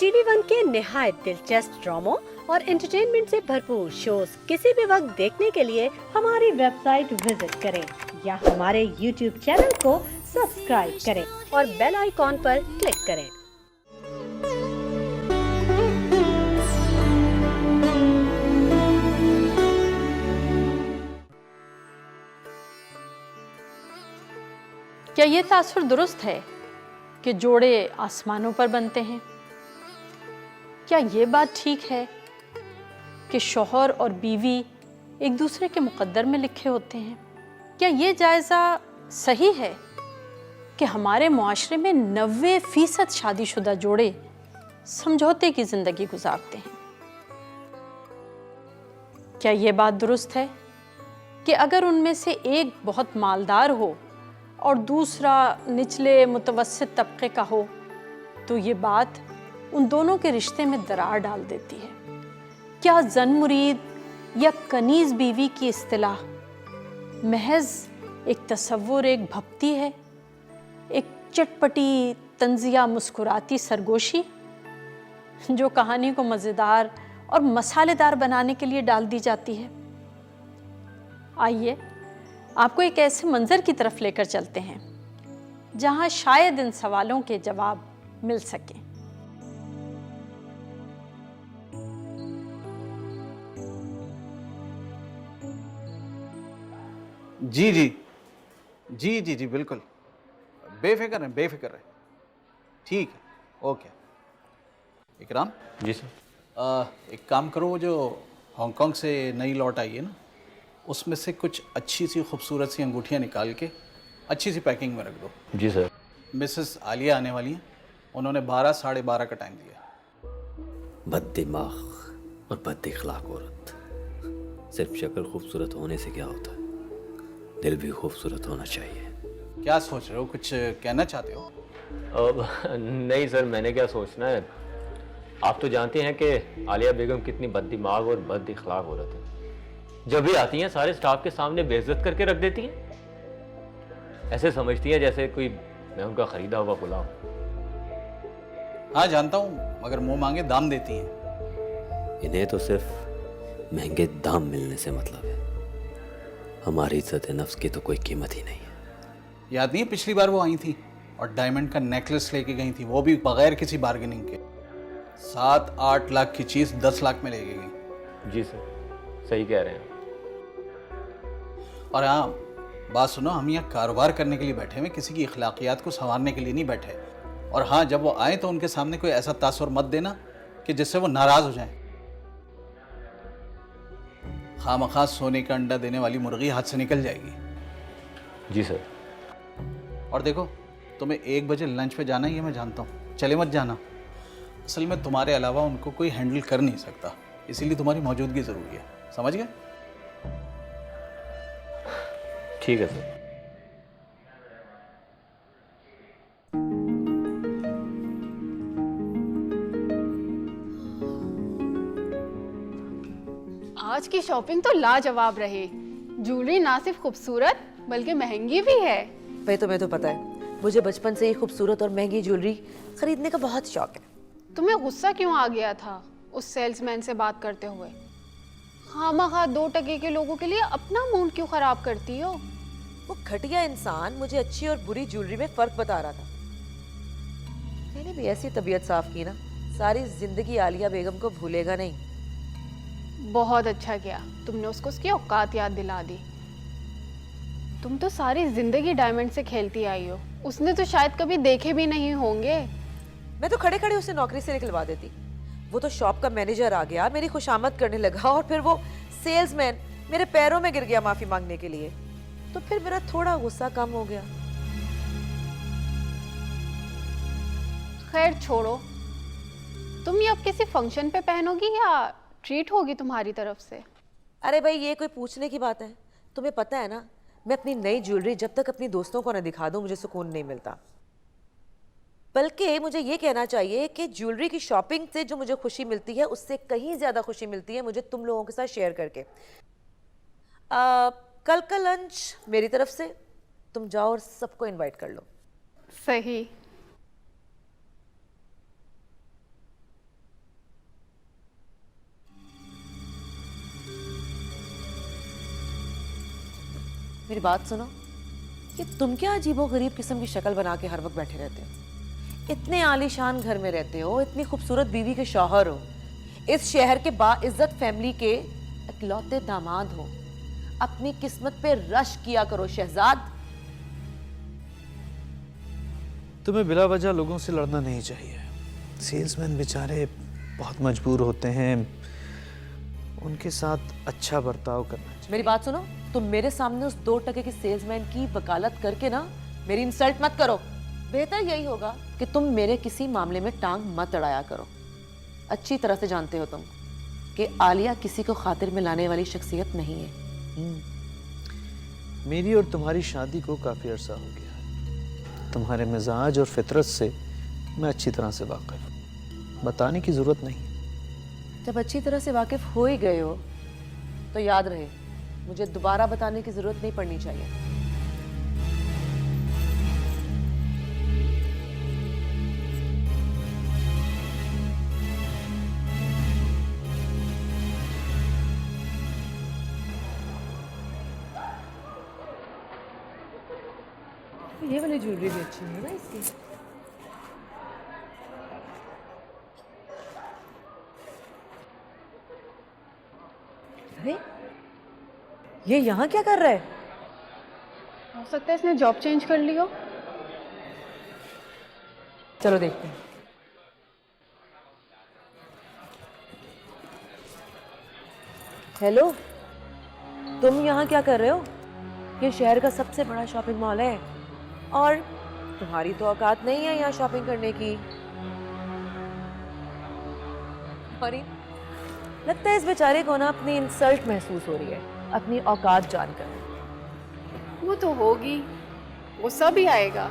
TV one के निहायत दिलचस्प ड्रामों और एंटरटेनमेंट से भरपूर शोज किसी भी वक्त देखने के लिए हमारी वेबसाइट विजिट करें या हमारे यूट्यूब चैनल को सब्सक्राइब करें और बेल आइकॉन पर क्लिक करें। क्या ये तासुर दुरुस्त है कि जोड़े आसमानों पर बनते हैं? क्या ये बात ठीक है कि शौहर और बीवी एक दूसरे के मुकद्दर में लिखे होते हैं? क्या ये जायज़ा सही है कि हमारे मुआशरे में 90% शादीशुदा जोड़े समझौते की ज़िंदगी गुजारते हैं? क्या ये बात दुरुस्त है कि अगर उनमें से एक बहुत मालदार हो और दूसरा निचले मुतवस्सित तबके का हो तो ये बात उन दोनों के रिश्ते में दरार डाल देती है? क्या जन मुरीद या कनीज़ बीवी की इस्तिलाह महज एक तसव्वुर, एक भक्ति है, एक चटपटी तंजिया मुस्कुराती सरगोशी जो कहानी को मज़ेदार और मसालेदार बनाने के लिए डाल दी जाती है? आइए आपको एक ऐसे मंजर की तरफ लेकर चलते हैं जहां शायद इन सवालों के जवाब मिल सकें। जी जी जी जी जी बिल्कुल, बेफिक्र है, ठीक है, ओके। इकराम जी सर। एक काम करो, वो जो हांगकांग से नई लौट आई है ना, उसमें से कुछ अच्छी सी खूबसूरत सी अंगूठियाँ निकाल के अच्छी सी पैकिंग में रख दो। जी सर। मिसेस आलिया आने वाली हैं, उन्होंने 12 साढ़े 12 का टाइम दिया। बददिमाग और बदइखलाक औरत। सिर्फ शक्ल खूबसूरत होने से क्या होता है, दिल भी खूबसूरत होना चाहिए। क्या सोच रहे हो, कुछ कहना चाहते हो? नहीं सर, मैंने क्या सोचना है। आप तो जानते हैं कि आलिया बेगम कितनी बददिमाग और बदइखलाक औरत है। जब भी आती हैं सारे स्टाफ के सामने बेइज्जत करके रख देती हैं। ऐसे समझती हैं जैसे कोई मैं उनका खरीदा हुआ गुलाम। हाँ जानता हूँ, मगर मुंह मांगे दाम देती हैं। इन्हें तो सिर्फ महंगे दाम मिलने से मतलब है। हमारी इज्जत नफ्स की तो कोई कीमत ही नहीं है। याद नहीं है पिछली बार वो आई थी और डायमंड का नेकलेस लेके गई थी, वो भी बगैर किसी बार्गेनिंग के। 7-8 लाख की चीज 10 लाख में लेके गई। जी सर, सही कह रहे हैं। और हाँ बात सुनो, हम यहाँ कारोबार करने के लिए बैठे हुए, किसी की अखलाकियात को संवारने के लिए नहीं बैठे। और हाँ, जब वो आए तो उनके सामने कोई ऐसा तासुर मत देना कि जिससे वो नाराज हो जाए। खामखा सोने का अंडा देने वाली मुर्गी हाथ से निकल जाएगी। जी सर। और देखो, तुम्हें 1 बजे लंच पे जाना ही है, मैं जानता हूँ, चले मत जाना। असल में तुम्हारे अलावा उनको कोई हैंडल कर नहीं सकता, इसीलिए तुम्हारी मौजूदगी ज़रूरी है, समझ गए? ठीक है सर। आज की शॉपिंग तो लाजवाब रही। ज्वेलरी ना सिर्फ खूबसूरत बल्कि महंगी भी है। भाई तुम्हें तो पता है, मुझे बचपन से ही खूबसूरत और महंगी ज्वेलरी खरीदने का बहुत शौक है। तुम्हें गुस्सा क्यों आ गया था उस सेल्समैन से बात करते हुए? खामखा 2 टके के लोगों के लिए अपना मूड क्यों खराब करती हो? वो घटिया इंसान मुझे अच्छी और बुरी ज्वेलरी में फर्क बता रहा था। मैंने भी ऐसी तबीयत साफ की ना, सारी जिंदगी आलिया बेगम को भूलेगा नहीं। बहुत अच्छा किया, तुमने उसको उसकी औकात याद दिला दी। तुम तो सारी जिंदगी डायमंड से खेलती आई हो, उसने तो शायद कभी देखे भी नहीं होंगे। मैं तो खड़े खड़े उसे नौकरी से निकलवा देती। वो तो शॉप का मैनेजर आ गया, मेरी खुशामद करने लगा, और फिर वो सेल्समैन मेरे पैरों में गिर गया माफी मांगने के लिए। तो फिर मेरा थोड़ा गुस्सा कम हो गया। खैर छोड़ो, तुम ये अब किसी फंक्शन पे पहनोगी या ट्रीट होगी तुम्हारी तरफ से? अरे भाई, ये कोई पूछने की बात है? तुम्हें पता है ना, मैं अपनी नई ज्वेलरी जब तक अपनी दोस्तों को ना दिखा दूं मुझे सुकून नहीं मिलता। बल्कि मुझे ये कहना चाहिए कि ज्वेलरी की शॉपिंग से जो मुझे खुशी मिलती है उससे कहीं ज्यादा खुशी मिलती है मुझे तुम लोगों के साथ शेयर करके। कल का लंच मेरी तरफ से, तुम जाओ और सबको इनवाइट कर लो। सही। मेरी बात सुनो, ये तुम क्या अजीबोगरीब किस्म की शक्ल बना के हर वक्त बैठे रहते हो? इतने आलीशान घर में रहते हो, इतनी खूबसूरत बीवी के शौहर हो, इस शहर के बाइज्जत फैमिली के इकलौते दामाद हो। अपनी किस्मत पे रश किया करो शहजाद। तुम्हें बिला वजह लोगों से लड़ना नहीं चाहिए। सेल्समैन बेचारे बहुत मजबूर होते हैं, उनके साथ अच्छा बर्ताव करना चाहिए। मेरी बात सुनो, तुम मेरे सामने उस 2 टके की सेल्समैन की वकालत करके ना मेरी इंसल्ट मत करो। बेहतर यही होगा कि तुम मेरे किसी मामले में टांग मत अड़ाया करो। अच्छी तरह से जानते हो तुम कि आलिया किसी को खातिर में लाने वाली शख्सियत नहीं है। मेरी और तुम्हारी शादी को काफी अरसा हो गया। तुम्हारे मिजाज और फितरत से मैं अच्छी तरह से वाकिफ हूं, बताने की जरूरत नहीं। जब अच्छी तरह से वाकिफ हो ही गए हो तो याद रहे, मुझे दोबारा बताने की जरूरत नहीं पड़नी चाहिए। ये वाली ज्वेलरी भी अच्छी है ना इसकी। अरे ये यहाँ क्या कर रहा है? हो सकता है इसने जॉब चेंज कर ली हो। चलो देखते हैं। हेलो, तुम यहाँ क्या कर रहे हो? ये शहर का सबसे बड़ा शॉपिंग मॉल है और तुम्हारी तो औकात नहीं है यहाँ शॉपिंग करने की। और लगता है इस बेचारे को ना अपनी इंसल्ट महसूस हो रही है अपनी औकात जानकर। वो तो होगी, गुस्सा भी आएगा,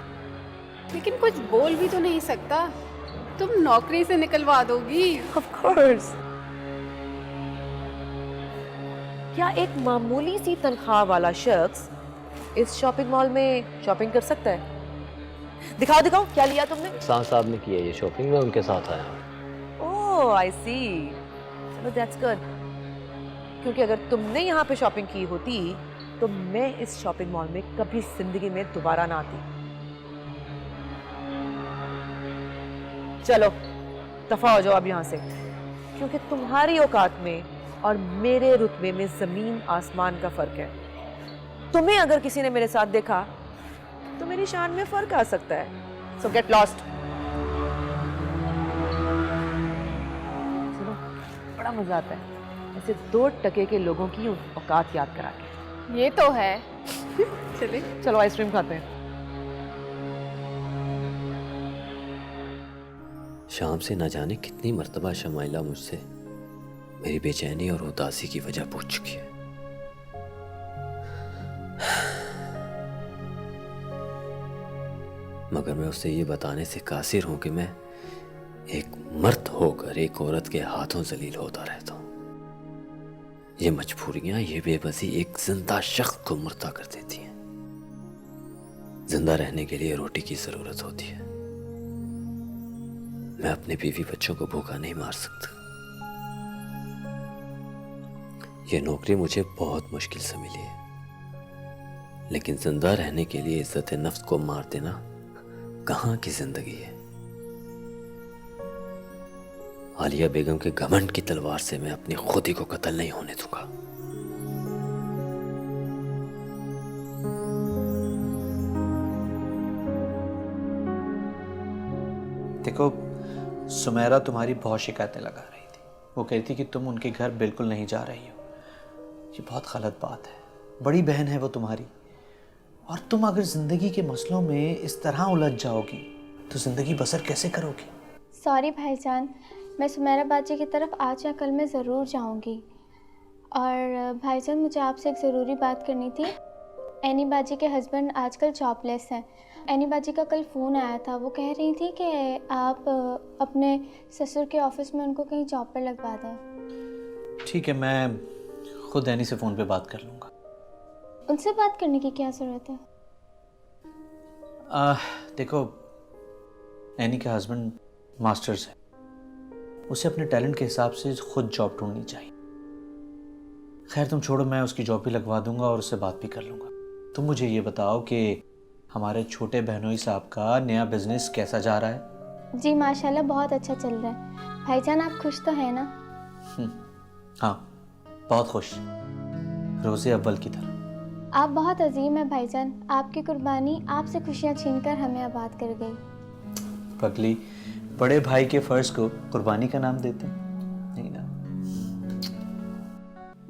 लेकिन कुछ बोल भी तो नहीं सकता। तुम नौकरी से निकलवा दोगी। Of course. क्या एक मामूली सी तनख्वाह वाला शख्स इस शॉपिंग मॉल में शॉपिंग कर सकता है? दिखाओ दिखाओ, क्या लिया तुमने? साहब साहब ने की है ये शॉपिंग, मैं उनके साथ आया हूँ। ओह आई सी, चलो दैट्स गुड। क्योंकि अगर तुमने यहाँ पे शॉपिंग की होती तो मैं इस शॉपिंग मॉल में कभी जिंदगी में दोबारा ना आती। चलो दफा हो जाओ अब यहाँ से, क्योंकि तुम्हारी औकात में और मेरे रुतबे में जमीन आसमान का फर्क है। तुम्हें अगर किसी ने मेरे साथ देखा तो मेरी शान में फर्क आ सकता है। सो गेट लॉस्ट। सुनो, बड़ा मजा आता है ऐसे 2 टके के लोगों की औकात याद करा के। ये तो है। चले चलो आइसक्रीम खाते हैं। शाम से न जाने कितनी मर्तबा शमाइला मुझसे मेरी बेचैनी और उदासी की वजह पूछ चुकी है। मगर मैं उससे ये बताने से कासिर हूं कि मैं एक मर्द होकर एक औरत के हाथों जलील होता रहता हूं। ये मजबूरियां, ये बेबसी एक जिंदा शख्स को मुर्दा कर देती हैं। जिंदा रहने के लिए रोटी की जरूरत होती है। मैं अपने बीवी बच्चों को भूखा नहीं मार सकता। ये नौकरी मुझे बहुत मुश्किल से मिली है, लेकिन जिंदा रहने के लिए इज्जत नफ्स को मार देना कहाँ की जिंदगी है। आलिया बेगम के घमंड की तलवार से मैं अपनी खुदी को कत्ल नहीं होने दूंगा। देखो, सुमेरा तुम्हारी बहुत शिकायतें लगा रही थी। वो कहती कि तुम उनके घर बिल्कुल नहीं जा रही हो। ये बहुत गलत बात है। बड़ी बहन है वो तुम्हारी, और तुम अगर जिंदगी के मसलों में इस तरह उलझ जाओगी तो जिंदगी बसर कैसे करोगी? सॉरी भाईजान, मैं सुमेरा बाजी की तरफ आज या कल मैं ज़रूर जाऊंगी। और भाईजान, मुझे आपसे एक ज़रूरी बात करनी थी। एनी बाजी के हस्बैंड आजकल जॉबलेस हैं। एनी बाजी का कल फ़ोन आया था, वो कह रही थी कि आप अपने ससुर के ऑफिस में उनको कहीं जॉब पर लगवा दें। ठीक है, मैं खुद एनी से फ़ोन पे बात कर लूँगा। उनसे बात करने की क्या ज़रूरत है? देखो, एनी के हस्बैंड मास्टर्स है, उसे अपने टैलेंट के हिसाब से खुद जॉब ढूंढनी चाहिए। खैर तुम छोड़ो, मैं उसकी जॉब भी लगवा दूंगा और उससे बात भी कर लूँगा। तुम मुझे ये बताओ कि हमारे छोटे बहनोई साहब का नया बिजनेस कैसा जा रहा है? जी माशाल्लाह बहुत अच्छा चल रहा है। भाईजान आप खुश तो हैं ना? हाँ, बहुत खुश, रोज़े अव्वल की तरह। आप बहुत अजीम हैं भाईजान, आपकी कुर्बानी आपसे खुशियाँ छीनकर हमें आबाद कर गई। पगली, बड़े भाई के फर्ज को कुर्बानी का नाम देते हैं? नहीं ना।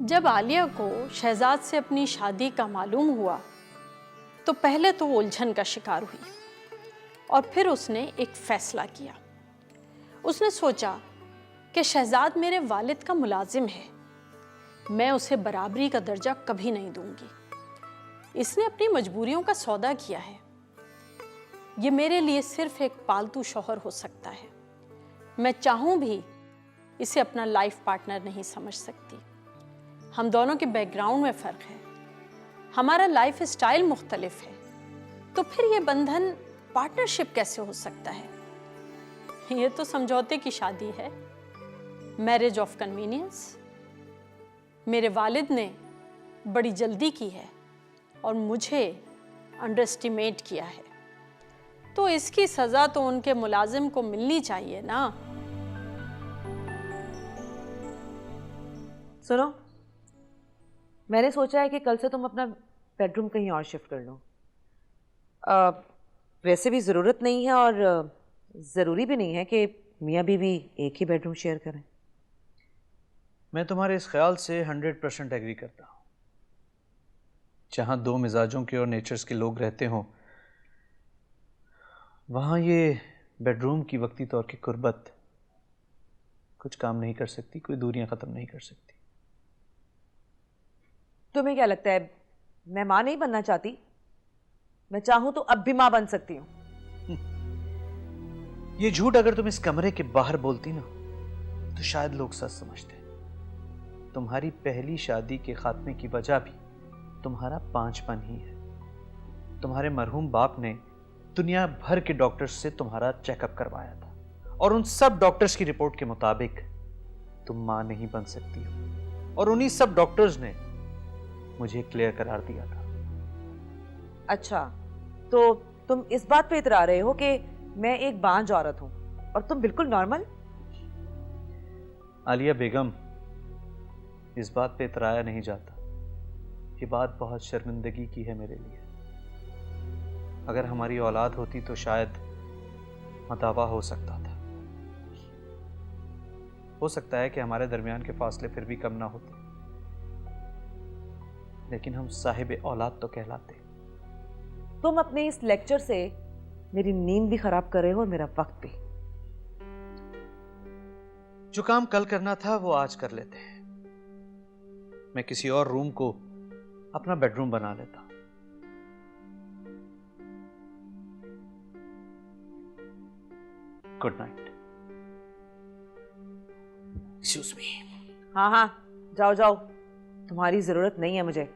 जब आलिया को शहजाद से अपनी शादी का मालूम हुआ तो पहले तो वो उलझन का शिकार हुई और फिर उसने एक फैसला किया। उसने सोचा कि शहजाद मेरे वालिद का मुलाजिम है, मैं उसे बराबरी का दर्जा कभी नहीं दूंगी। इसने अपनी मजबूरियों का सौदा किया है। ये मेरे लिए सिर्फ एक पालतू शौहर हो सकता है। मैं चाहूं भी इसे अपना लाइफ पार्टनर नहीं समझ सकती। हम दोनों के बैकग्राउंड में फ़र्क है, हमारा लाइफ स्टाइल मुख्तलिफ है, तो फिर ये बंधन पार्टनरशिप कैसे हो सकता है? ये तो समझौते की शादी है, मैरिज ऑफ कन्वीनियंस। मेरे वालिद ने बड़ी जल्दी की है और मुझे अंडर एस्टिमेट किया है, तो इसकी सज़ा तो उनके मुलाजिम को मिलनी चाहिए ना। सुनो, मैंने सोचा है कि कल से तुम अपना बेडरूम कहीं और शिफ्ट कर लो। वैसे भी ज़रूरत नहीं है और ज़रूरी भी नहीं है कि मियाँ बीवी एक ही बेडरूम शेयर करें। मैं तुम्हारे इस ख्याल से 100% एग्री करता हूँ। जहाँ दो मिजाजों के और नेचर्स के लोग रहते हों, वहाँ ये बेडरूम की वक्ती तौर की कुर्बत कुछ काम नहीं कर सकती, कोई दूरियां ख़त्म नहीं कर सकती। तुम्हें क्या लगता है मैं माँ नहीं बनना चाहती? मैं चाहूँ तो अब भी माँ बन सकती हूँ। ये झूठ अगर तुम इस कमरे के बाहर बोलती ना तो शायद लोग सच समझते। तुम्हारी पहली शादी के खात्मे की वजह भी तुम्हारा पांचपन ही है। तुम्हारे मरहूम बाप ने दुनिया भर के डॉक्टर्स से तुम्हारा चेकअप करवाया था और उन सब डॉक्टर्स की रिपोर्ट के मुताबिक तुम मां नहीं बन सकती हो, और उन्हीं सब डॉक्टर्स ने मुझे क्लियर करार दिया था। अच्छा, तो तुम इस बात पे इतरा रहे हो कि मैं एक बांझ औरत हूं और तुम बिल्कुल नॉर्मल? आलिया बेगम, इस बात पे इतराया नहीं जाता। ये बात बहुत शर्मिंदगी की है मेरे लिए। अगर हमारी औलाद होती तो शायद मदावा हो सकता था। हो सकता है कि हमारे दरमियान के फासले फिर भी कम ना होते, लेकिन हम साहिब औलाद तो कहलाते। तुम अपने इस लेक्चर से मेरी नींद भी खराब कर रहे हो और मेरा वक्त भी। जो काम कल करना था वो आज कर लेते हैं। मैं किसी और रूम को अपना बेडरूम बना लेता। Good night. Excuse me. हाँ हाँ, जाओ जाओ, तुम्हारी जरूरत नहीं है मुझे।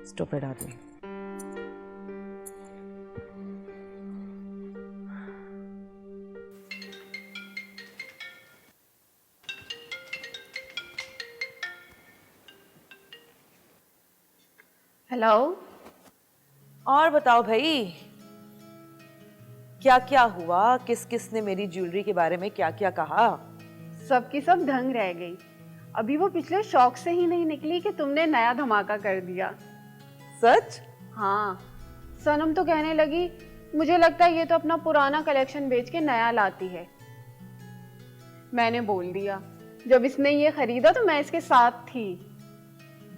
स्टूपिड आदमी। हेलो। और बताओ भाई, क्या क्या हुआ? किस किस ने मेरी ज्वेलरी के बारे में क्या क्या कहा? सबकी सब दंग रह गई। अभी वो पिछले शौक से ही नहीं निकली कि तुमने नया धमाका कर दिया। सच? हाँ, सनम तो कहने लगी मुझे लगता है ये तो अपना पुराना कलेक्शन बेच के नया लाती है। मैंने बोल दिया जब इसने ये खरीदा तो मैं इसके साथ थी।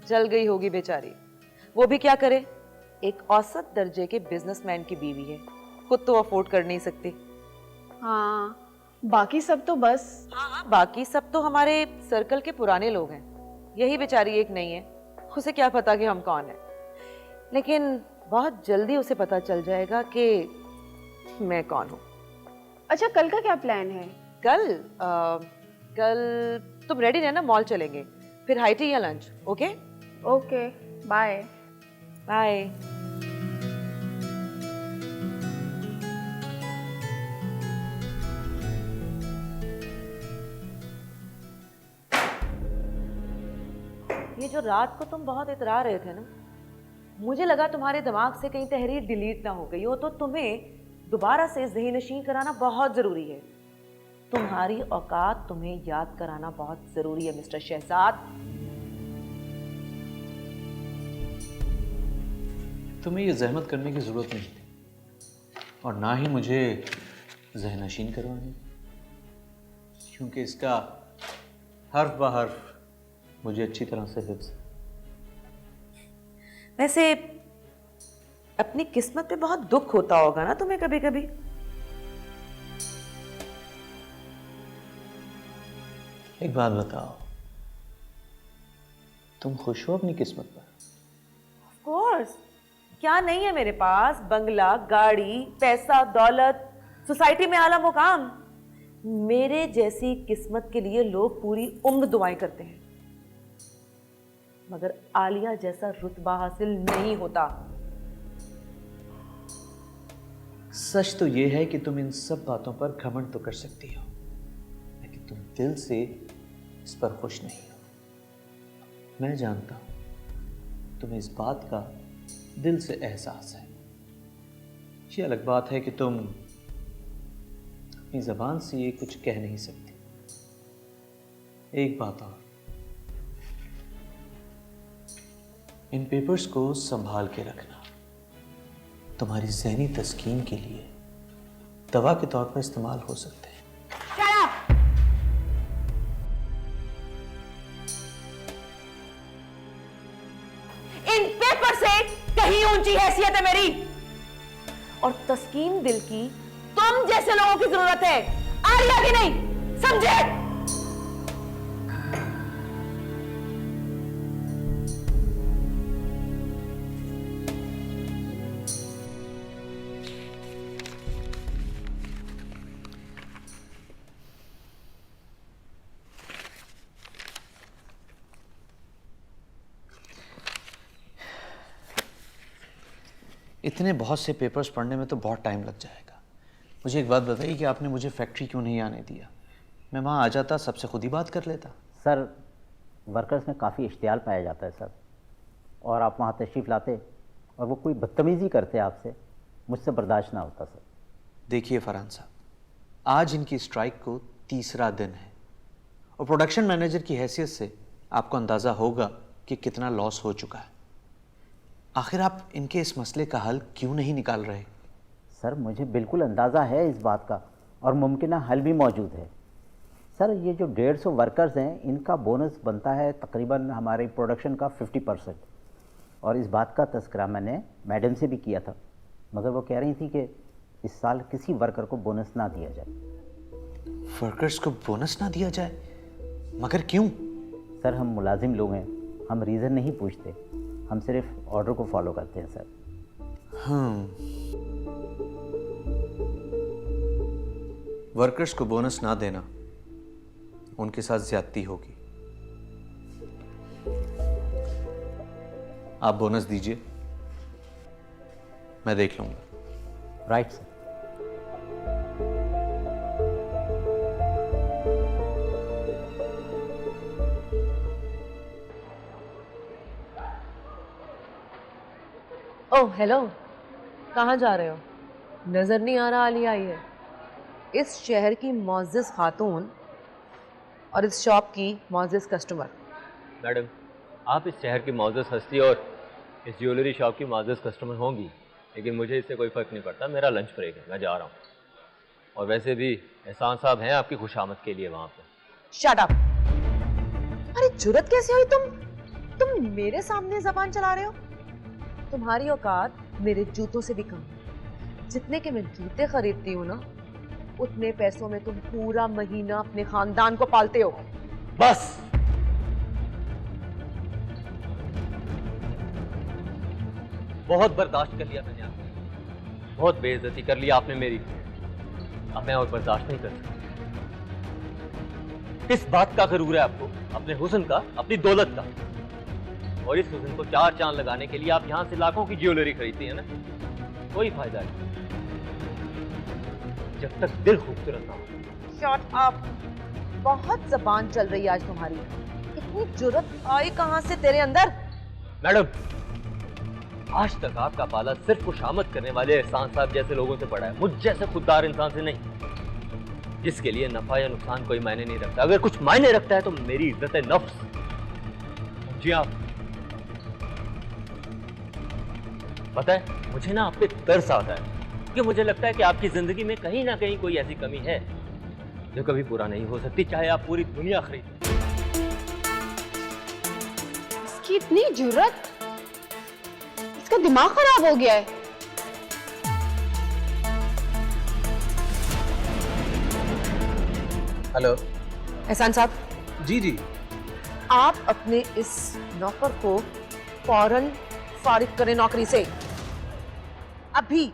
जल गई होगी बेचारी। वो भी क्या करे, एक औसत दर्जे के बिजनेसमैन की बीवी है, खुद तो अफोर्ड कर नहीं सकती। हाँ, बाकी सब तो बस। हाँ, बाकी सब तो हमारे सर्कल के पुराने लोग हैं। यही बेचारी एक नहीं है। उसे क्या पता कि हम कौन हैं। लेकिन बहुत जल्दी उसे पता चल जाएगा कि मैं कौन हूँ। अच्छा, कल का क्या प्लान है? कल तुम रेडी रहना, मॉल चलेंगे, फिर हाई टी या lunch. Okay okay, bye bye. ये जो रात को तुम बहुत इतरा रहे थे ना, मुझे लगा तुम्हारे दिमाग से कहीं तहरीर डिलीट ना हो गई हो, तो तुम्हें दोबारा से ज़हन-नशीं कराना बहुत ज़रूरी है। तुम्हारी औकात तुम्हें याद कराना बहुत ज़रूरी है मिस्टर शहजाद। तुम्हें ये जहमत करने की ज़रूरत नहीं थी, और ना ही मुझे ज़हन-नशीं करवानी, क्योंकि इसका हर्फ ब हर्फ मुझे अच्छी तरह से हिफ्ज़ है। वैसे अपनी किस्मत पे बहुत दुख होता होगा ना तुम्हें कभी कभी? एक बात बताओ, तुम खुश हो अपनी किस्मत पर? ऑफ कोर्स, क्या नहीं है मेरे पास? बंगला, गाड़ी, पैसा, दौलत, सोसाइटी में आला मुकाम। मेरे जैसी किस्मत के लिए लोग पूरी उम्र दुआएं करते हैं, मगर आलिया जैसा रुतबा हासिल नहीं होता। सच तो ये है कि तुम इन सब बातों पर घमंड तो कर सकती हो, लेकिन तुम दिल से इस पर खुश नहीं हो। मैं जानता हूं तुम्हें इस बात का दिल से एहसास है। ये अलग बात है कि तुम अपनी ज़बान से ये कुछ कह नहीं सकती। एक बात और, इन पेपर्स को संभाल के रखना। तुम्हारी ज़हनी तस्कीन के लिए दवा के तौर पर इस्तेमाल हो सकते हैं। इन पेपर से कहीं ऊंची हैसियत है मेरी, और तस्कीन दिल की तुम जैसे लोगों की जरूरत है, आलिया की नहीं, समझे? इतने बहुत से पेपर्स पढ़ने में तो बहुत टाइम लग जाएगा। मुझे एक बात बताइए कि आपने मुझे फैक्ट्री क्यों नहीं आने दिया? मैं वहाँ आ जाता, सबसे खुद ही बात कर लेता। सर, वर्कर्स में काफ़ी इश्तियाल पाया जाता है सर, और आप वहाँ तशरीफ़ लाते और वो कोई बदतमीज़ी करते आपसे, मुझसे बर्दाश्त ना होता सर। देखिए फरहान साहब, आज इनकी स्ट्राइक को तीसरा दिन है, और प्रोडक्शन मैनेजर की हैसियत से आपको अंदाज़ा होगा कि कितना लॉस हो चुका है। आखिर आप इनके इस मसले का हल क्यों नहीं निकाल रहे? सर, मुझे बिल्कुल अंदाज़ा है इस बात का, और मुमकिन हल भी मौजूद है। सर, ये जो 150 वर्कर्स हैं, इनका बोनस बनता है तकरीबन हमारी प्रोडक्शन का 50%, और इस बात का तज़किरा मैंने मैडम से भी किया था, मगर वो कह रही थी कि इस साल किसी वर्कर को बोनस ना दिया जाए। वर्कर्स को बोनस ना दिया जाए? मगर क्यों? सर, हम मुलाजिम लोग हैं, हम रीज़न नहीं पूछते, हम सिर्फ ऑर्डर को फॉलो करते हैं सर। वर्कर्स को बोनस ना देना उनके साथ ज्यादती होगी। आप बोनस दीजिए, मैं देख लूंगा। Right sir. ओह हेलो, कहाँ जा रहे हो? नज़र नहीं आ रहा आलिया आई है। इस शहर की मुअज़्ज़ज़ खातून और इस शॉप की मुअज़्ज़ज़ कस्टमर। मैडम, आप इस शहर की मुअज़्ज़ज़ हस्ती और इस ज्वेलरी शॉप की मुअज़्ज़ज़ कस्टमर होंगी, लेकिन मुझे इससे कोई फ़र्क नहीं पड़ता। मेरा लंच ब्रेक है, मैं जा रहा हूँ। और वैसे भी एहसान साहब हैं आपकी खुशामद के लिए वहाँ पर। Shut up! अरे जुर्रत कैसे हुई तुम मेरे सामने ज़बान चला रहे हो? तुम्हारी औकात मेरे जूतों से भी कम। जितने के मैं जूते खरीदती हूँ ना, उतने पैसों में तुम पूरा महीना अपने खानदान को पालते हो। बस बहुत बर्दाश्त कर लिया मैंने आपकी, बहुत बेइज्जती कर लिया आपने मेरी। अब मैं और बर्दाश्त नहीं कर सकता। किस बात का गरूर है आपको? अपने हुस्न का, अपनी दौलत का। और इस हुस्न को चार चांद लगाने के लिए आप यहाँ से लाखों की ज्वेलरी खरीदती है ना, कोई फायदा नहीं जब तक दिल खूबसूरत ना हो। Shut up! बहुत जबान चल रही है आज तुम्हारी। इतने इतनी जुर्रत आई कहां से तेरे अंदर? मैडम, आज तक आपका पाला सिर्फ खुशामद करने वाले एहसान साहब जैसे लोगों से पड़ा है, मुझ जैसे खुददार इंसान से नहीं, जिसके लिए नफा या नुकसान कोई मायने नहीं रखता। अगर कुछ मायने रखता है तो मेरी इज्जत है नफ्स। जी आप पता है, मुझे ना आप पे तरस आता है, कि मुझे लगता है कि आपकी जिंदगी में कहीं ना कहीं कोई ऐसी कमी है जो कभी पूरा नहीं हो सकती, चाहे आप पूरी दुनिया खरीद। इसकी इतनी जुर्रत, इसका दिमाग खराब हो गया है। हेलो। एहसान साहब, जी जी। आप अपने इस नौकर को फौरन फारिग करें नौकरी से, अभी।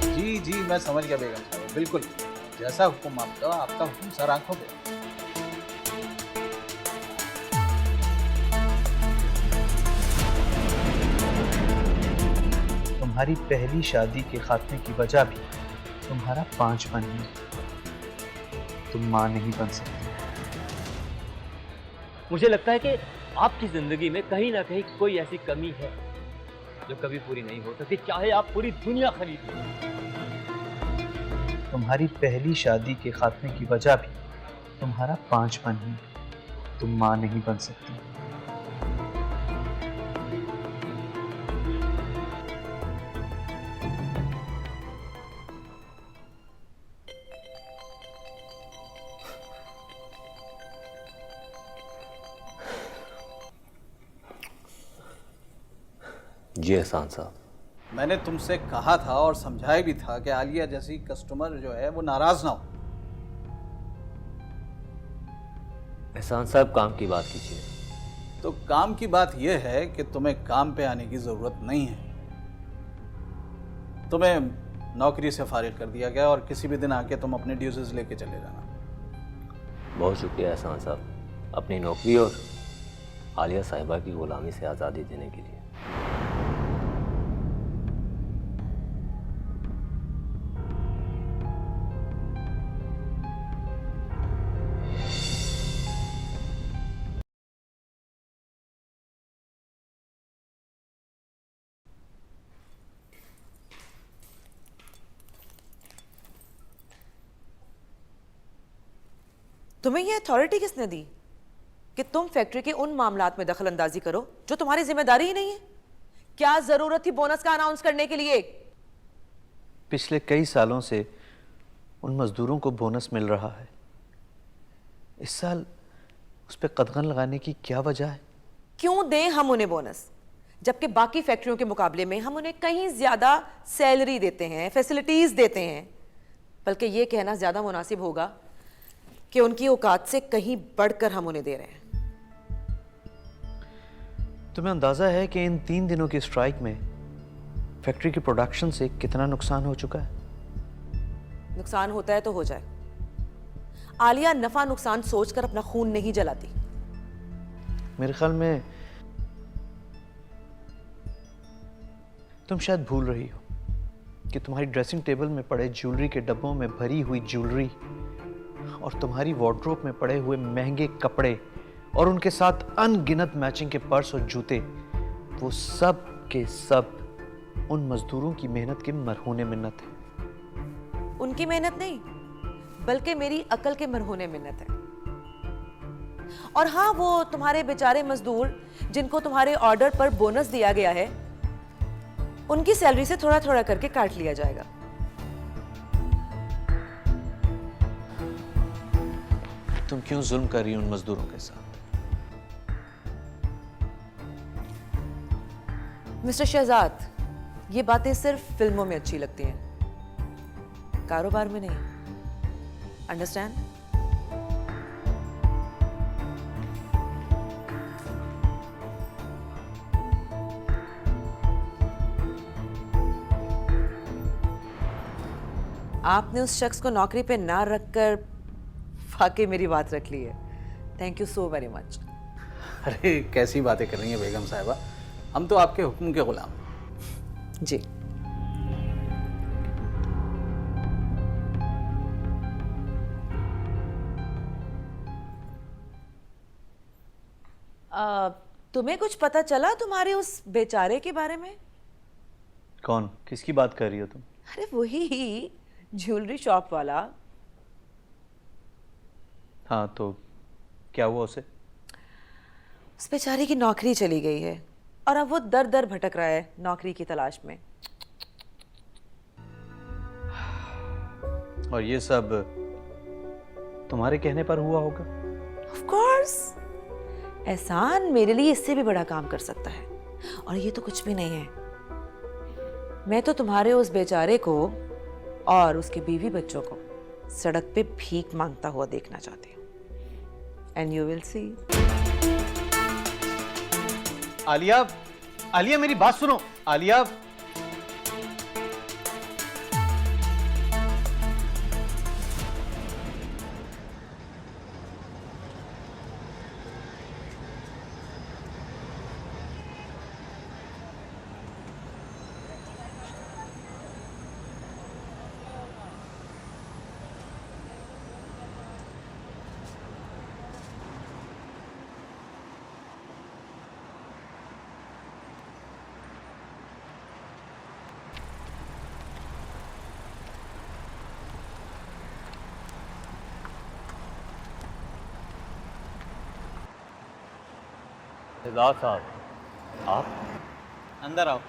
जी जी, मैं समझ गया बेगम साहब, बिल्कुल जैसा हुक्म आपका, आपका हुक्म सर आंखों पे। तुम्हारी पहली शादी के खात्मे की वजह भी तुम्हारा 5 है। तुम मां नहीं बन सकती। मुझे लगता है कि आपकी जिंदगी में कहीं ना कहीं कोई ऐसी कमी है जो कभी पूरी नहीं हो सकती, चाहे आप पूरी दुनिया खरीद लो। तुम्हारी पहली शादी के खात्मे की वजह भी तुम्हारा 5 है। तुम मां नहीं बन सकती। जी एहसान साहब, मैंने तुमसे कहा था और समझाया भी था कि आलिया जैसी कस्टमर जो है वो नाराज ना हो। एहसान साहब काम की बात कीजिए। तो काम की बात यह है कि तुम्हें काम पे आने की जरूरत नहीं है। तुम्हें नौकरी से फारिग कर दिया गया और किसी भी दिन आके तुम अपने ड्यूटीज लेके चले जाना। बहुत शुक्रिया एहसान साहब, अपनी नौकरी और आलिया साहिबा की गुलामी से आज़ादी देने के लिए। तुम्हें यह अथॉरिटी किसने दी कि तुम फैक्ट्री के उन मामलात में दखल अंदाजी करो जो तुम्हारी जिम्मेदारी ही नहीं है? क्या जरूरत थी बोनस का अनाउंस करने के लिए? पिछले कई सालों से उन मजदूरों को बोनस मिल रहा है, इस साल उस पर कदगन लगाने की क्या वजह है? क्यों दें हम उन्हें बोनस, जबकि बाकी फैक्ट्रियों के मुकाबले में हम उन्हें कहीं ज्यादा सैलरी देते हैं, फैसिलिटीज देते हैं। बल्कि यह कहना ज्यादा मुनासिब होगा कि उनकी औकात से कहीं बढ़कर हम उन्हें दे रहे हैं। तुम्हें अंदाजा है कि इन 3 दिनों की स्ट्राइक में फैक्ट्री की प्रोडक्शन से कितना नुकसान हो चुका है? नुकसान होता है तो हो जाए। आलिया नफा नुकसान सोचकर अपना खून नहीं जलाती। मेरे ख्याल में तुम शायद भूल रही हो कि तुम्हारी ड्रेसिंग टेबल में पड़े ज्वेलरी के डब्बों में भरी हुई ज्वेलरी और तुम्हारी वार्डरोब में पड़े हुए महंगे कपड़े और उनके साथ अनगिनत मैचिंग के पर्स और जूते, वो सब के सब उन मजदूरों की मेहनत की मरहूने मिन्नत है। उनकी मेहनत नहीं, बल्कि मेरी अकल के मरहूने मिन्नत है। और हाँ, वो तुम्हारे बेचारे मजदूर जिनको तुम्हारे ऑर्डर पर बोनस दिया गया है, उनकी सैलरी से थोड़ा थोड़ा करके काट लिया जाएगा। तुम क्यों जुल्म कर रही हो उन मजदूरों के साथ? मिस्टर शहजाद, ये बातें सिर्फ फिल्मों में अच्छी लगती हैं, कारोबार में नहीं। अंडरस्टैंड? आपने उस शख्स को नौकरी पे ना रखकर वाकई मेरी बात रख ली है। Thank you so very much. अरे कैसी बातें कर रही हैं बेगम साहिबा, हम तो आपके हुक्म के गुलाम हैं। जी। तुम्हें कुछ पता चला तुम्हारे उस बेचारे के बारे में? कौन? किसकी बात कर रही हो तुम? अरे वही ज्वेलरी शॉप वाला। हाँ, तो क्या हुआ उसे? उस बेचारे की नौकरी चली गई है और अब वो दर दर भटक रहा है नौकरी की तलाश में। और ये सब तुम्हारे कहने पर हुआ होगा? ऑफ कोर्स, एहसान मेरे लिए इससे भी बड़ा काम कर सकता है, और ये तो कुछ भी नहीं है। मैं तो तुम्हारे उस बेचारे को और उसके बीवी बच्चों को सड़क पे भीख मांगता हुआ देखना चाहती हूँ। And you will see. Alia, Alia मेरी बात सुनो। आलिया, शहजाद साहब, आप? अंदर आओ।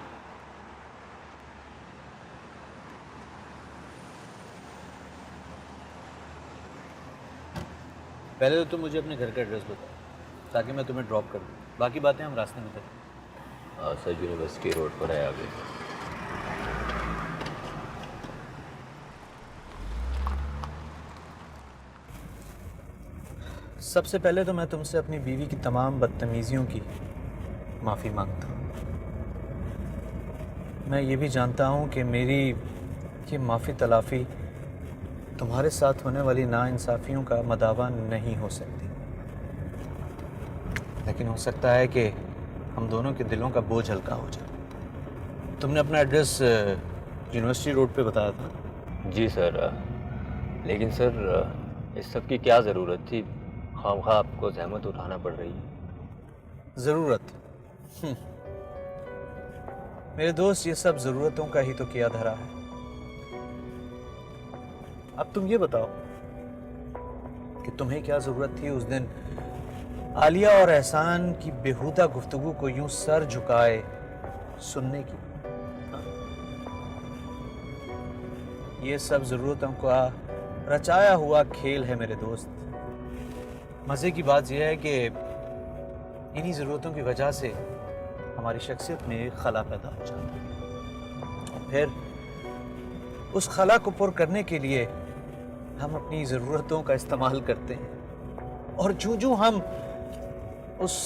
पहले तो तुम मुझे अपने घर का एड्रेस बताओ ताकि मैं तुम्हें ड्रॉप कर दूँ। बाकी बातें हम रास्ते में करेंगे। सर यूनिवर्सिटी रोड पर है आगे। सबसे पहले तो मैं तुमसे अपनी बीवी की तमाम बदतमीजियों की माफ़ी मांगता हूँ। मैं ये भी जानता हूँ कि मेरी ये माफ़ी तलाफ़ी तुम्हारे साथ होने वाली नाइंसाफ़ियों का मदावा नहीं हो सकती, लेकिन हो सकता है कि हम दोनों के दिलों का बोझ हल्का हो जाए। तुमने अपना एड्रेस यूनिवर्सिटी रोड पे बताया था। जी सर, लेकिन सर इस सब की क्या ज़रूरत थी? खामखा आपको जहमत उठाना पड़ रही है। ज़रूरत? मेरे दोस्त, ये सब ज़रूरतों का ही तो किया धरा है। अब तुम ये बताओ कि तुम्हें क्या ज़रूरत थी उस दिन आलिया और एहसान की बेहुदा गुफ्तगू को यूं सर झुकाए सुनने की? ये सब ज़रूरतों का रचाया हुआ खेल है मेरे दोस्त। मज़े की बात यह है कि इन्हीं ज़रूरतों की वजह से हमारी शख्सियत में एक खला पैदा हो जाती है, और फिर उस खला को पुर करने के लिए हम अपनी ज़रूरतों का इस्तेमाल करते हैं, और जो हम उस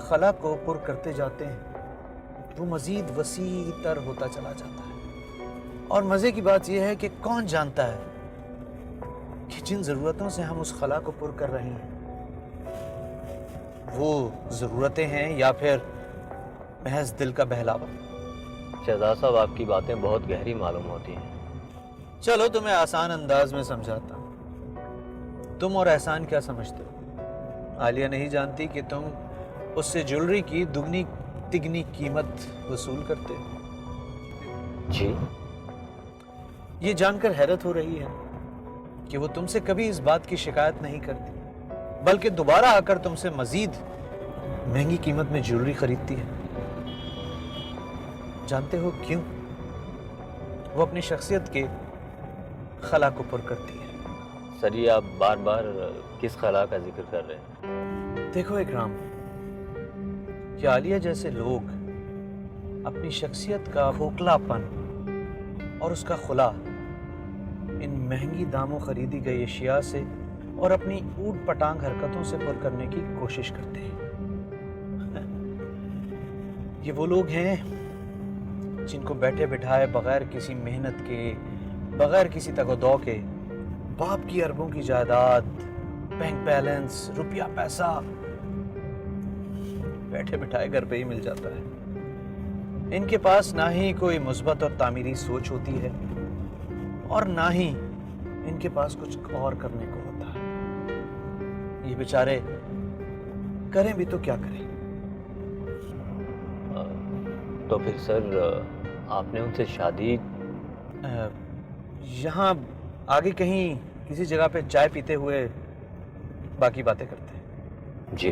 खला को पुर करते जाते हैं वो मज़ीद वसी तर होता चला जाता है। और मज़े की बात यह है कि कौन जानता है कि जिन ज़रूरतों से हम उस खला को पुर कर रहे हैं वो ज़रूरतें हैं या फिर महज दिल का बहलावा। शहजाद साहब, आपकी बातें बहुत गहरी मालूम होती हैं। चलो तुम्हें आसान अंदाज में समझाता हूँ। तुम और एहसान क्या समझते हो? आलिया नहीं जानती कि तुम उससे ज्वेलरी की दुगनी तिगनी कीमत वसूल करते हो। जी? ये जानकर हैरत हो रही है कि वो तुमसे कभी इस बात की शिकायत नहीं करती, बल्कि दोबारा आकर तुमसे मजीद महंगी कीमत में ज्वेलरी खरीदती है। जानते हो क्यों? वो अपनी शख्सियत के खला को पुर करती है। सर, ये आप बार बार किस खला का जिक्र कर रहे हैं? देखो इकराम, कि आलिया जैसे लोग अपनी शख्सियत का खोखलापन और उसका खुला इन महंगी दामों खरीदी गई अशिया से और अपनी ऊट पटांग हरकतों से पुर करने की कोशिश करते हैं। ये वो लोग हैं जिनको बैठे बिठाए बगैर किसी मेहनत के, बगैर किसी तगदौ के बाप की अरबों की जायदाद, बैंक बैलेंस, रुपया पैसा बैठे बिठाए घर पे ही मिल जाता है। इनके पास ना ही कोई मुस्बत और तामीरी सोच होती है और ना ही इनके पास कुछ और करने को होता है। ये बेचारे करें भी तो क्या करें? तो फिर सर आपने उनसे शादी? यहाँ आगे कहीं किसी जगह पे चाय पीते हुए बाकी बातें करते हैं। जी।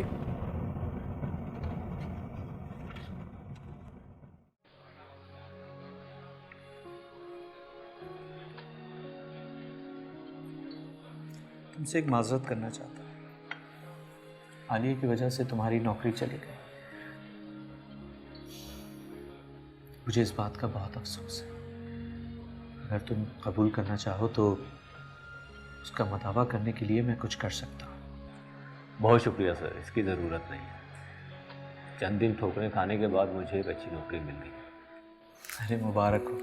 तुमसे एक माजरत करना चाहता हूँ। आलिया की वजह से तुम्हारी नौकरी चली गई। मुझे इस बात का बहुत अफसोस है। अगर तुम कबूल करना चाहो तो उसका मदावा करने के लिए मैं कुछ कर सकता हूँ। बहुत शुक्रिया सर, इसकी ज़रूरत नहीं है। चंद दिन ठोकरें खाने के बाद मुझे एक अच्छी नौकरी मिल गई। अरे मुबारक हो,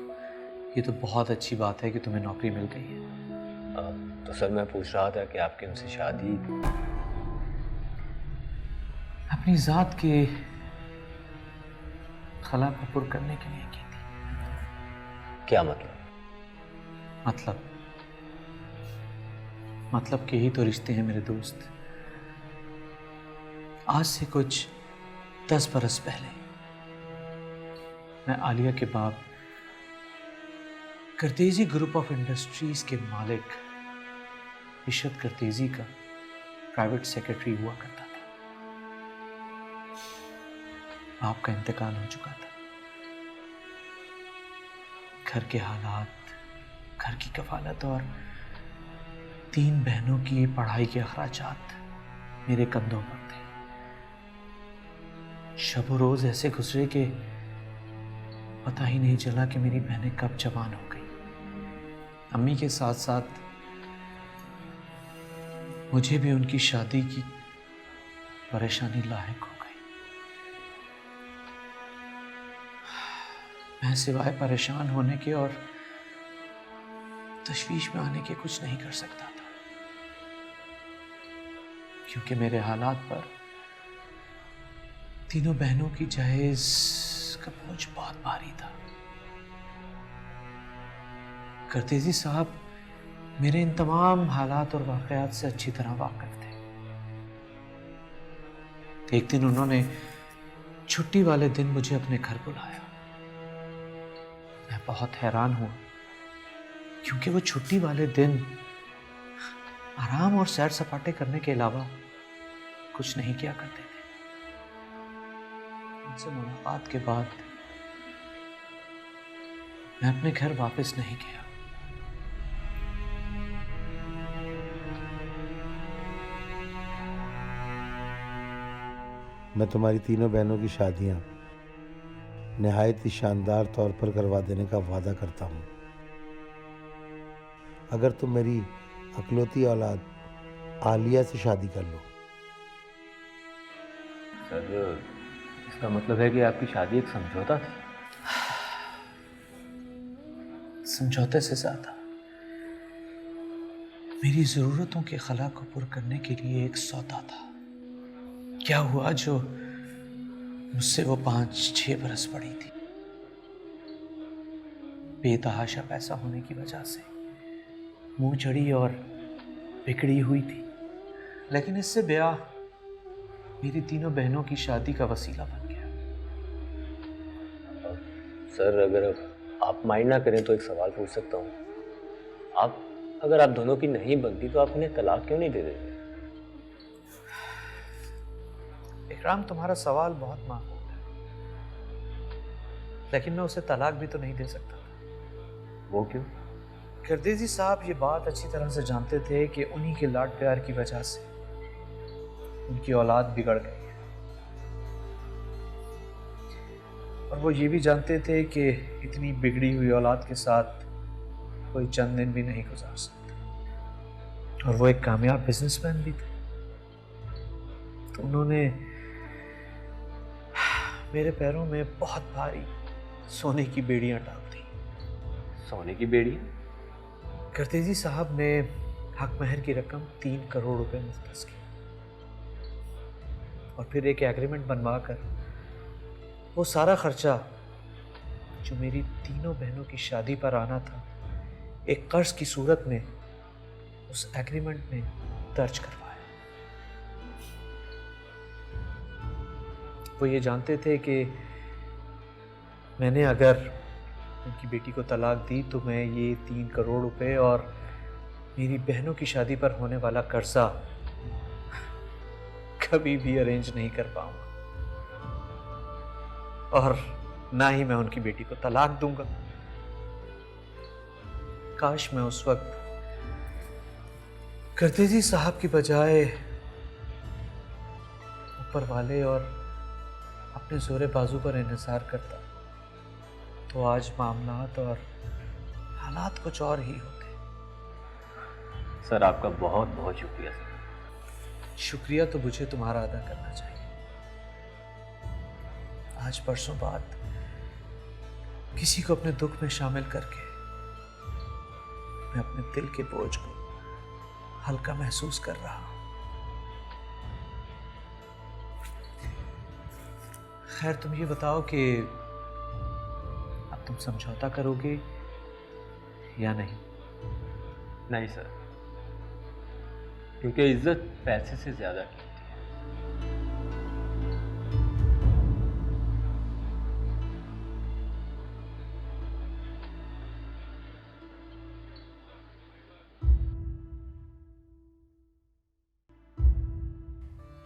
ये तो बहुत अच्छी बात है कि तुम्हें नौकरी मिल गई है। तो सर मैं पूछ रहा था कि आपकी उनसे शादी? अपनी ज़ात के खला को पुर करने के लिए की थी। क्या मतलब? मतलब के ही तो रिश्ते हैं मेरे दोस्त। आज से कुछ 10 बरस पहले मैं आलिया के बाप करतेजी ग्रुप ऑफ इंडस्ट्रीज के मालिक इशरत करतेजी का प्राइवेट सेक्रेटरी हुआ करता था। बाप का इंतकाल हो चुका था। घर के हालात, घर की कफालत और 3 बहनों की पढ़ाई के अखराजात मेरे कंधों पर थे। शब रोज ऐसे गुजरे कि पता ही नहीं चला कि मेरी बहनें कब जवान हो गई। अम्मी के साथ साथ मुझे भी उनकी शादी की परेशानी लायक हो गई। मैं सिवाय परेशान होने के और तशवीश में आने के कुछ नहीं कर सकता था, क्योंकि मेरे हालात पर तीनों बहनों की जहेज का बोझ बहुत भारी था। करतेजी साहब मेरे इन तमाम हालात और वाकयात से अच्छी तरह वाकिफ थे। एक दिन उन्होंने छुट्टी वाले दिन मुझे अपने घर बुलाया। मैं बहुत हैरान हुआ, क्योंकि वो छुट्टी वाले दिन आराम और सैर सपाटे करने के अलावा कुछ नहीं किया करते थे। उनसे मुलाकात के बाद मैं अपने घर वापस नहीं गया। मैं तुम्हारी तीनों बहनों की शादियां निहायत ही शानदार तौर पर करवा देने का वादा करता हूँ, अगर तुम मेरी अकलौती औलाद आलिया से शादी कर लो। सर इसका मतलब है कि आपकी शादी एक समझौता थी? समझौते से ज्यादा मेरी जरूरतों के खला को पुर करने के लिए एक सौदा था। क्या हुआ जो मुझसे वो 5-6 बरस बड़ी थी। बेतहाशा पैसा होने की वजह से मुंह चढ़ी और बिगड़ी हुई थी, लेकिन इससे ब्याह मेरी तीनों बहनों की शादी का वसीला बन गया। सर अगर आप माइंड ना करें तो एक सवाल पूछ सकता हूँ? अगर आप दोनों की नहीं बनती तो आप उन्हें तलाक क्यों नहीं दे देते? इकराम, तुम्हारा सवाल बहुत माकूल है, लेकिन मैं उसे तलाक भी तो नहीं दे सकता। वो क्यों? करतेजी साहब ये बात अच्छी तरह से जानते थे कि उन्हीं के लाड प्यार की वजह से उनकी औलाद बिगड़ गई है, और वो ये भी जानते थे कि इतनी बिगड़ी हुई औलाद के साथ कोई चंद दिन भी नहीं गुजार सकता, और वो एक कामयाब बिजनेसमैन भी थे। तो उन्होंने मेरे पैरों में बहुत भारी सोने की बेड़ियां डाल दी। सोने की बेड़ी? करतेजी साहब ने हक महर की रकम 3 करोड़ रुपए मुख्तस की, और फिर एक एग्रीमेंट बनवाकर वो सारा खर्चा जो मेरी तीनों बहनों की शादी पर आना था, एक कर्ज की सूरत में उस एग्रीमेंट में दर्ज करवाया। वो ये जानते थे कि मैंने अगर उनकी बेटी को तलाक दी तो मैं ये 3 करोड़ रुपए और मेरी बहनों की शादी पर होने वाला कर्जा कभी भी अरेंज नहीं कर पाऊंगा, और ना ही मैं उनकी बेटी को तलाक दूंगा। काश मैं उस वक्त करतेजी साहब की बजाय ऊपर वाले और अपने जोरे बाजू पर इन्हिसार करता तो आज मामलात और हालात कुछ और ही होते। सर आपका बहुत बहुत शुक्रिया सर। शुक्रिया तो मुझे तुम्हारा अदा करना चाहिए। आज परसों बाद किसी को अपने दुख में शामिल करके मैं अपने दिल के बोझ को हल्का महसूस कर रहा हूं। खैर तुम ये बताओ कि अब तुम समझौता करोगे या नहीं? नहीं सर, क्योंकि इज्जत पैसे से ज्यादा कीमती है।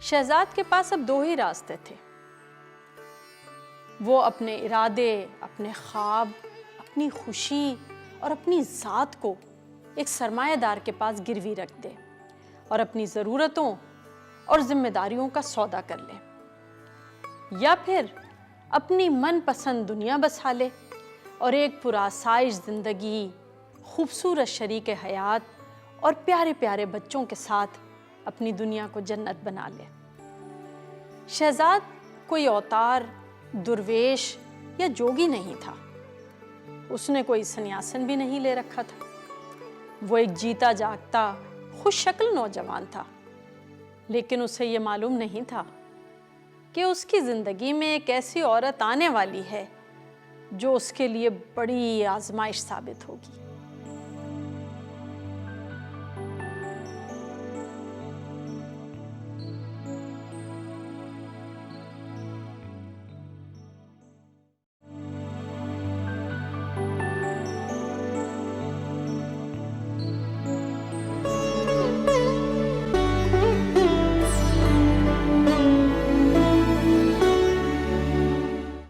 शहजाद के पास अब 2 ही रास्ते थे। वो अपने इरादे, अपने ख्वाब, अपनी खुशी और अपनी ज़ात को एक सरमायादार के पास गिरवी रख दे और अपनी ज़रूरतों और जिम्मेदारियों का सौदा कर ले, या फिर अपनी मनपसंद दुनिया बसा ले और एक पुरासाइश ज़िंदगी, खूबसूरत शरीक हयात और प्यारे प्यारे बच्चों के साथ अपनी दुनिया को जन्नत बना ले। शहजाद कोई अवतार, दुर्वेश या जोगी नहीं था। उसने कोई सन्यासन भी नहीं ले रखा था। वो एक जीता जागता खुश शक्ल नौजवान था, लेकिन उसे ये मालूम नहीं था कि उसकी ज़िंदगी में एक ऐसी औरत आने वाली है जो उसके लिए बड़ी आजमाइश साबित होगी।